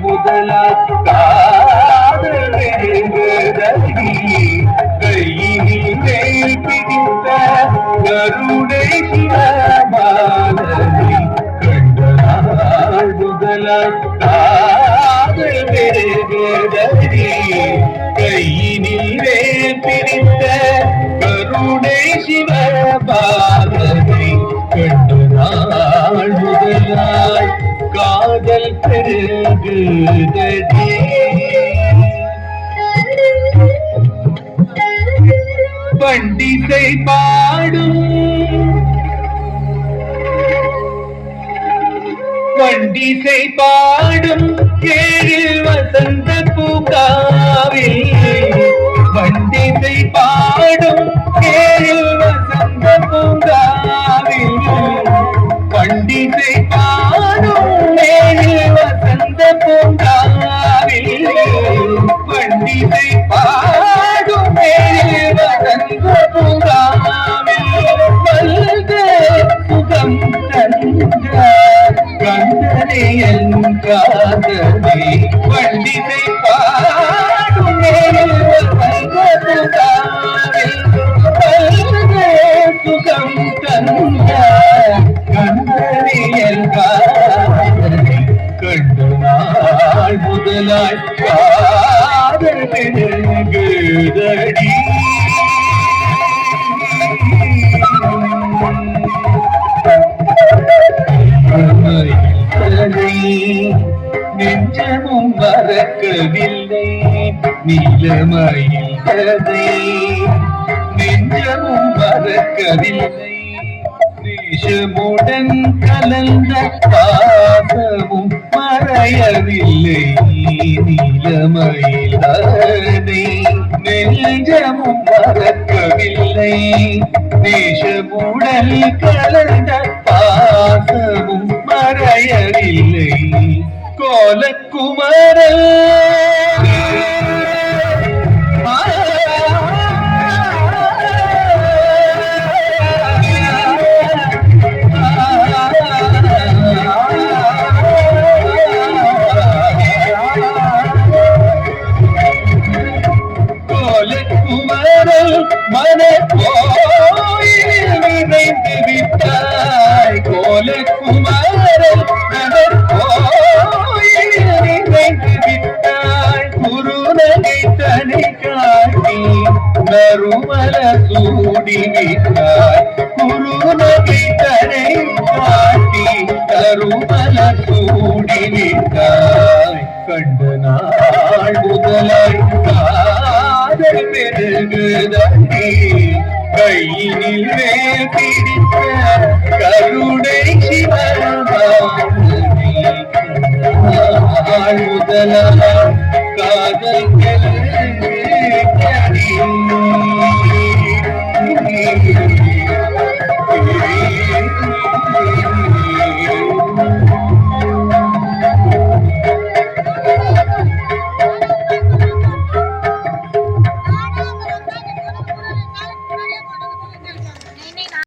முதலால் காதல் பெருகுதடி கையினில் மேல் பிடித்த கருணை சிவபாலனை கண்ட நாள் முதலால் காதல் பெருகுதடி கையினில் மேல் பிடித்த கருணை சிவபாலனை கண்ட நாள் முதலால் காதல் பெருகுதடி. பண்டிசை பாடும் பண்டிசை பாடும் ஏழு வசந்த பூங்காவில் பண்டிசை பாடும் ஏழு வசந்த பூங்காவில் பண்டிசை பாடும் ஏழு வசந்த பூங்காவில் பண்டிசை பாடும் ஏழு வசந்த பூங்காவில் வல்க சுகம் தந்த கந்தனை என் காதலே பண்டிசை பாடும் ஏழு வசந்த பூங்காவில் வல்க சுகம் தந்த கந்தனை காதலை கண்ட நாள் முதலாய் காதல் பெருகுதடி. நெஞ்சமும் மறக்கவில்லை நீலமயில் கதை நெஞ்சமும் மறக்கவில்லை நேசமுடன் கலந்த பாசமும் மறையவில்லை நீலமயில் கதை நெஞ்சமும் மறக்கவில்லை நேசமுடன் கலந்த பாசமும் மறையவில்லை கோலக்குமரன் மனக்கோயில் நிறைந்து விட்டாய் கோலக்குமரன் மனக்கோயில் நிறைந்து விட்டாய் குருநகை தனை காட்டி நறுமல சூடி விட்டாய் குருநகை தனை காட்டி நறுமல சூடி விட்டாய் கண்ட நாள் முதலாய் காதல் பெருகுதடி கையினில் மேல் பிடித்த கருணை சிவபாலனை கண்ட நாள் முதலாய் காதல் பெருகுதடி.